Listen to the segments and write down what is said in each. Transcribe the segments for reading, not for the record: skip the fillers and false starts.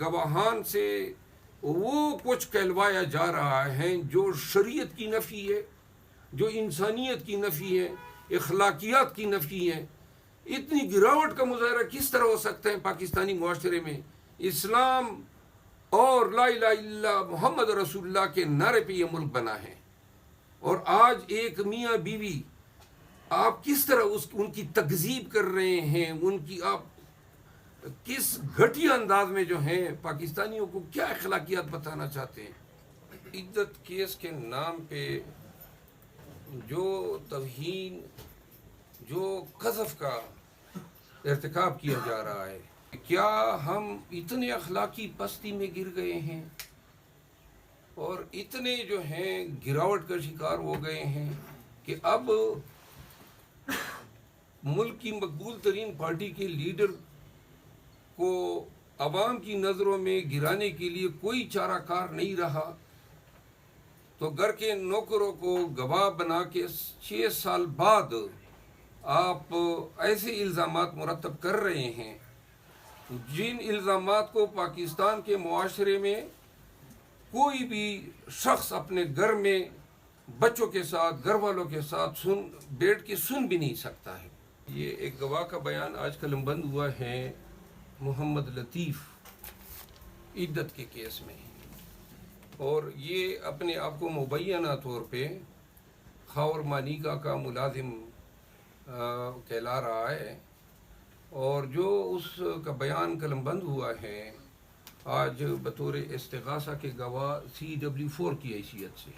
گواہان سے وہ کچھ کہلوایا جا رہا ہے جو شریعت کی نفی ہے، جو انسانیت کی نفی ہے، اخلاقیات کی نفی ہے. اتنی گراوٹ کا مظاہرہ کس طرح ہو سکتا ہے پاکستانی معاشرے میں؟ اسلام اور لا الہ الا اللہ محمد رسول اللہ کے نعرے پہ یہ ملک بنا ہے، اور آج ایک میاں بیوی آپ کس طرح ان کی تکذیب کر رہے ہیں، ان کی آپ کس گھٹیا انداز میں جو ہیں پاکستانیوں کو کیا اخلاقیات بتانا چاہتے ہیں؟ عدت کیس کے نام پہ جو توہین، جو قذف کا ارتکاب کیا جا رہا ہے، کیا ہم اتنے اخلاقی پستی میں گر گئے ہیں اور اتنے جو ہیں گراوٹ کا شکار ہو گئے ہیں کہ اب ملک کی مقبول ترین پارٹی کے لیڈر کو عوام کی نظروں میں گرانے کے لیے کوئی چارہ کار نہیں رہا، تو گھر کے نوکروں کو گواہ بنا کے 6 سال بعد آپ ایسے الزامات مرتب کر رہے ہیں جن الزامات کو پاکستان کے معاشرے میں کوئی بھی شخص اپنے گھر میں بچوں کے ساتھ، گھر والوں کے ساتھ بیٹھ کے سن بھی نہیں سکتا ہے. یہ ایک گواہ کا بیان آج کلم بند ہوا ہے محمد لطیف عدت کے کیس میں، اور یہ اپنے آپ کو مبینہ طور پہ خاور مانیکا کا ملازم کہلا رہا ہے، اور جو اس کا بیان قلم بند ہوا ہے آج بطور استغاثہ کے گواہ CW4 کی حیثیت سے،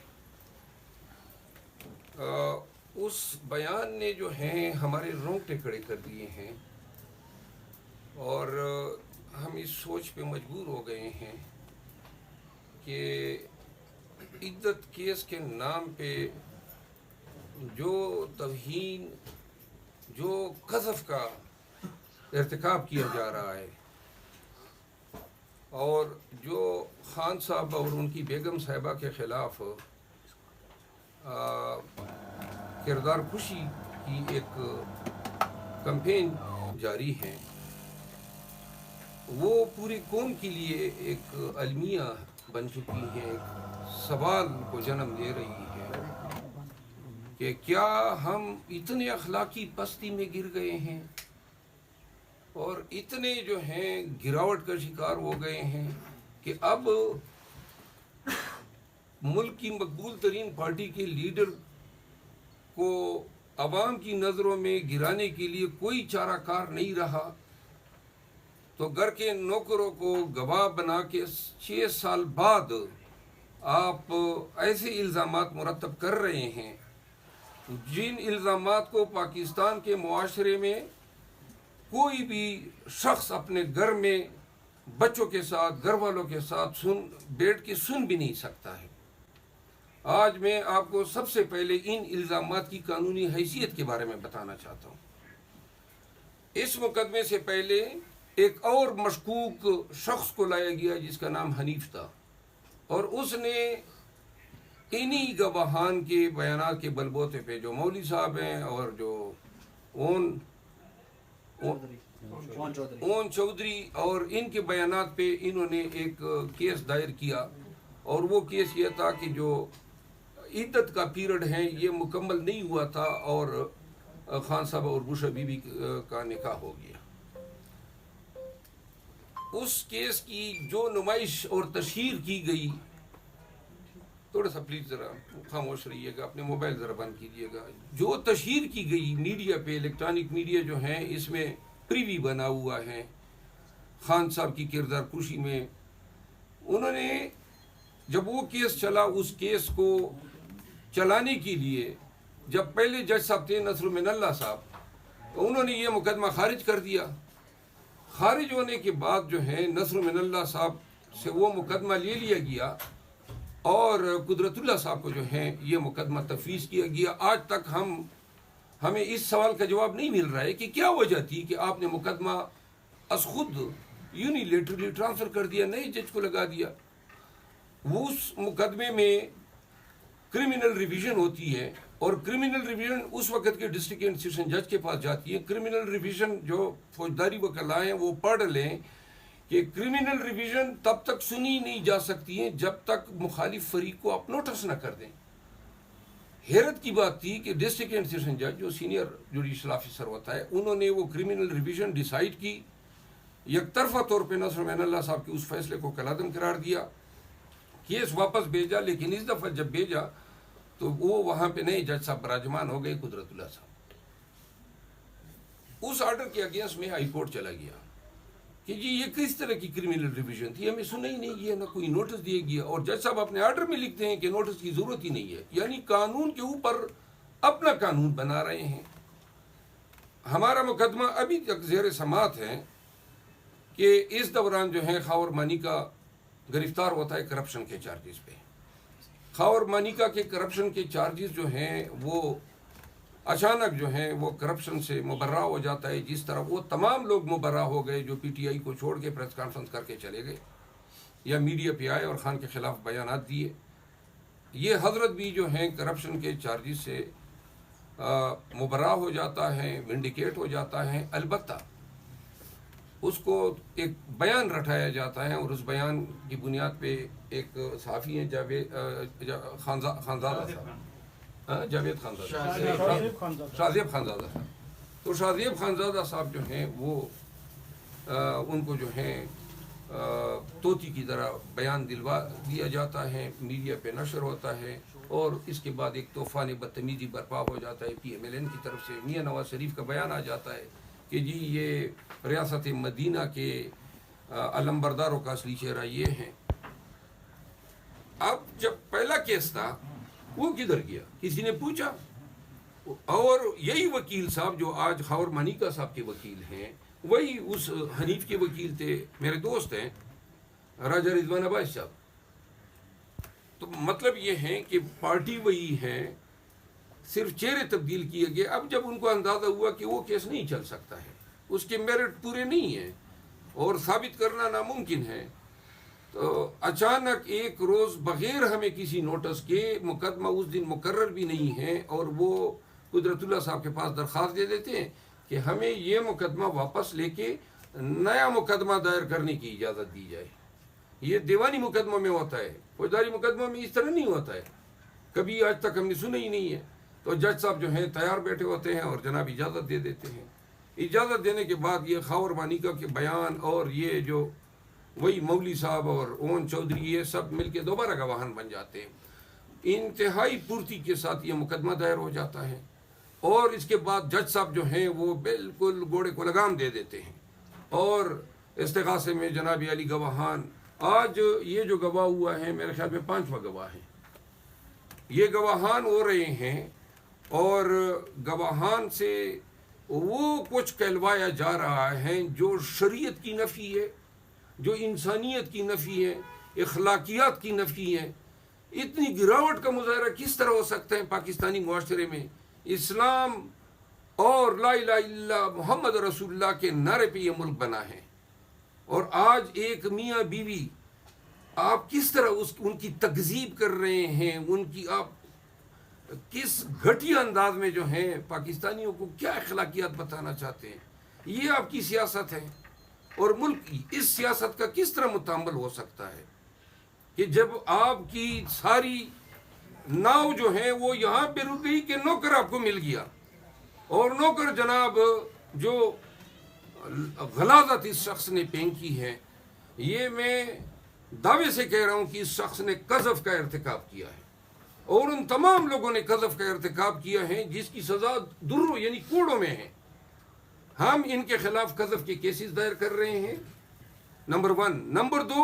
اس بیان نے جو ہیں ہمارے رونگٹے کھڑے کر دیے ہیں، اور ہم اس سوچ پہ مجبور ہو گئے ہیں کہ عدت کیس کے نام پہ جو توہین، جو قذف کا ارتکاب کیا جا رہا ہے، اور جو خان صاحب اور ان کی بیگم صاحبہ کے خلاف کردار کشی کی ایک کمپین جاری ہے، وہ پوری قوم کے لیے ایک المیہ بن چکی ہے، ایک سوال کو جنم دے رہی ہے کہ کیا ہم اتنے اخلاقی پستی میں گر گئے ہیں اور اتنے جو ہیں گراوٹ کا شکار ہو گئے ہیں کہ اب ملک کی مقبول ترین پارٹی کے لیڈر کو عوام کی نظروں میں گرانے کے لیے کوئی چارہ کار نہیں رہا، تو گھر کے نوکروں کو گواہ بنا کے 6 سال بعد آپ ایسے الزامات مرتب کر رہے ہیں جن الزامات کو پاکستان کے معاشرے میں کوئی بھی شخص اپنے گھر میں بچوں کے ساتھ، گھر والوں کے ساتھ بیٹھ کے سن بھی نہیں سکتا ہے. آج میں آپ کو سب سے پہلے ان الزامات کی قانونی حیثیت کے بارے میں بتانا چاہتا ہوں. اس مقدمے سے پہلے ایک اور مشکوک شخص کو لایا گیا جس کا نام حنیف تھا، اور اس نے انہی گواہان کے بیانات کے بلبوتے پہ جو مولوی صاحب ہیں اور جو اون چودھری اور ان کے بیانات پہ انہوں نے ایک کیس دائر کیا، اور وہ کیس یہ تھا کہ جو عدت کا پیریڈ ہے یہ مکمل نہیں ہوا تھا اور خان صاحب اور بشرا بی بی کا نکاح ہو گیا. اس کیس کی جو نمائش اور تشہیر کی گئی، تھوڑا سا پلیز ذرا خاموش رہیے گا، اپنے موبائل ذرا بند کیجیے گا. جو تشہیر کی گئی میڈیا پہ، الیکٹرانک میڈیا جو ہیں، اس میں پریوی بنا ہوا ہے خان صاحب کی کردار کشی میں. انہوں نے جب وہ کیس چلا، اس کیس کو چلانے کے لیے جب پہلے جج صاحب تھے نصر من اللہ صاحب، تو انہوں نے یہ مقدمہ خارج کر دیا. خارج ہونے کے بعد جو ہے نصر من اللہ صاحب سے وہ مقدمہ لے لیا گیا، اور قدرت اللہ صاحب کو جو ہے یہ مقدمہ تفویض کیا گیا. آج تک ہمیں اس سوال کا جواب نہیں مل رہا ہے کہ کیا وجہ تھی کہ آپ نے مقدمہ از خود یونیلیٹرلی ٹرانسفر کر دیا، نئے جج کو لگا دیا. وہ اس مقدمے میں کرمنل ریویژن ہوتی ہے، اور کرمنل ریویژن اس وقت کے ڈسٹرکٹ اینڈ سیشن جج کے پاس جاتی ہے. کرمنل ریویژن جو فوجداری وکلاء ہیں وہ پڑھ لیں کہ کرمنل ریویژن تب تک سنی نہیں جا سکتی ہیں جب تک مخالف فریق کو آپ نوٹس نہ کر دیں. حیرت کی بات تھی کہ ڈسٹرکٹ اینڈ سیشن جج جو سینئر جوڈیشل آفیسر ہوتا ہے, انہوں نے وہ کرمنل ریویژن ڈیسائیڈ کی, یک طرفہ طور پہ نصر معین اللہ صاحب کے اس فیصلے کو کالعدم قرار دیا, کیس واپس بھیجا. لیکن اس دفعہ جب بھیجا تو وہ وہاں پہ نئے جج صاحب براجمان ہو گئے, قدرت اللہ صاحب. اس آرڈر کے اگینسٹ میں ہائی کورٹ چلا گیا کہ جی یہ کس طرح کی کرمنل ریویژن تھی, ہمیں سنا ہی نہیں گیا, نہ کوئی نوٹس دیا گیا, اور جج صاحب اپنے آرڈر میں لکھتے ہیں کہ نوٹس کی ضرورت ہی نہیں ہے. یعنی قانون کے اوپر اپنا قانون بنا رہے ہیں. ہمارا مقدمہ ابھی تک زیر سماعت ہے کہ اس دوران جو ہے خاور مانیکا گرفتار ہوتا ہے کرپشن کے چارجز پہ. خاور مانیکا کے کرپشن کے چارجز جو ہیں وہ اچانک جو ہیں وہ کرپشن سے مبرہ ہو جاتا ہے, جس طرح وہ تمام لوگ مبرہ ہو گئے جو پی ٹی آئی کو چھوڑ کے پریس کانفرنس کر کے چلے گئے یا میڈیا پہ آئے اور خان کے خلاف بیانات دیے. یہ حضرت بھی جو ہیں کرپشن کے چارجز سے مبرہ ہو جاتا ہے, ونڈیکیٹ ہو جاتا ہے. البتہ اس کو ایک بیان رٹایا جاتا ہے, اور اس بیان کی بنیاد پہ ایک صحافی ہیں جاوید خانزادہ صاحب, جاوید خانزادہ, شاہزیب خانزادہ صاحب. تو شاہزیب خانزادہ صاحب جو ہیں وہ ان کو جو ہیں طوطی کی طرح بیان دلوا دیا جاتا ہے, میڈیا پہ نشر ہوتا ہے, اور اس کے بعد ایک طوفان بدتمیزی برپا ہو جاتا ہے پی ایم ایل این کی طرف سے. میاں نواز شریف کا بیان آ جاتا ہے کہ جی یہ ریاست مدینہ کے علمبرداروں کا اصلی چہرہ یہ ہیں. اب جب پہلا کیس تھا وہ کدھر گیا, کسی نے پوچھا؟ اور یہی وکیل صاحب جو آج خاور مانیکا صاحب کے وکیل ہیں, وہی اس حنیف کے وکیل تھے, میرے دوست ہیں راجہ رضوان عباس صاحب. تو مطلب یہ ہے کہ پارٹی وہی ہے, صرف چہرے تبدیل کیے گئے. اب جب ان کو اندازہ ہوا کہ وہ کیس نہیں چل سکتا ہے, اس کے میرٹ پورے نہیں ہیں اور ثابت کرنا ناممکن ہے, تو اچانک ایک روز بغیر ہمیں کسی نوٹس کے, مقدمہ اس دن مقرر بھی نہیں ہے, اور وہ قدرت اللہ صاحب کے پاس درخواست دے دیتے ہیں کہ ہمیں یہ مقدمہ واپس لے کے نیا مقدمہ دائر کرنے کی اجازت دی جائے. یہ دیوانی مقدموں میں ہوتا ہے, فوجداری مقدموں میں اس طرح نہیں ہوتا ہے, کبھی آج تک ہم نے سنا ہی نہیں ہے. تو جج صاحب جو ہیں تیار بیٹھے ہوتے ہیں اور جناب اجازت دے دیتے ہیں. اجازت دینے کے بعد یہ خاور مانیکا کے بیان اور یہ جو وہی مولوی صاحب اور اون چودھری یہ سب مل کے دوبارہ گواہان بن جاتے ہیں. انتہائی پورتی کے ساتھ یہ مقدمہ دائر ہو جاتا ہے, اور اس کے بعد جج صاحب جو ہیں وہ بالکل گھوڑے کو لگام دے دیتے ہیں, اور استغاثے میں جناب علی گواہان, آج یہ جو گواہ ہوا ہے میرے خیال میں 5واں گواہ ہے, یہ گواہان ہو رہے ہیں, اور گواہان سے وہ کچھ کہلوایا جا رہا ہے جو شریعت کی نفی ہے, جو انسانیت کی نفی ہے, اخلاقیات کی نفی ہے. اتنی گراوٹ کا مظاہرہ کس طرح ہو سکتا ہے پاکستانی معاشرے میں؟ اسلام اور لا الہ الا اللہ محمد رسول اللہ کے نعرے پہ یہ ملک بنا ہے, اور آج ایک میاں بیوی آپ کس طرح ان کی تکذیب کر رہے ہیں, ان کی آپ کس گھٹیا انداز میں جو ہیں پاکستانیوں کو کیا اخلاقیات بتانا چاہتے ہیں. یہ آپ کی سیاست ہے, اور ملک اس سیاست کا کس طرح متعامل ہو سکتا ہے کہ جب آپ کی ساری ناؤ جو ہے وہ یہاں پہ رک گئی کہ نوکر آپ کو مل گیا, اور نوکر جناب جو غلاظت اس شخص نے پھینکی ہے, یہ میں دعوے سے کہہ رہا ہوں کہ اس شخص نے قذف کا ارتکاب کیا ہے, اور ان تمام لوگوں نے قذف کا ارتکاب کیا ہے جس کی سزا دروں یعنی کوڑوں میں ہے. ہم ان کے خلاف قذف کے کیسز دائر کر رہے ہیں, نمبر 1. نمبر 2,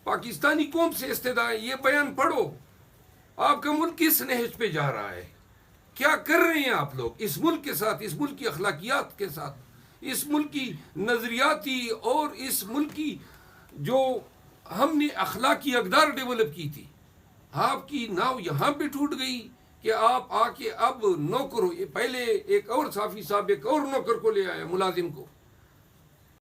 پاکستانی قوم سے استدعا ہے, یہ بیان پڑھو آپ کا ملک کس نہج پہ جا رہا ہے, کیا کر رہے ہیں آپ لوگ اس ملک کے ساتھ, اس ملک کی اخلاقیات کے ساتھ, اس ملک کی نظریاتی اور اس ملک کی جو ہم نے اخلاقی اقدار ڈیولپ کی تھی. آپ کی ناؤ یہاں پہ ٹوٹ گئی کہ آپ آ کے اب نوکر ہو. پہلے ایک اور صحافی صاحب ایک اور نوکر کو لے آیا, ملازم کو,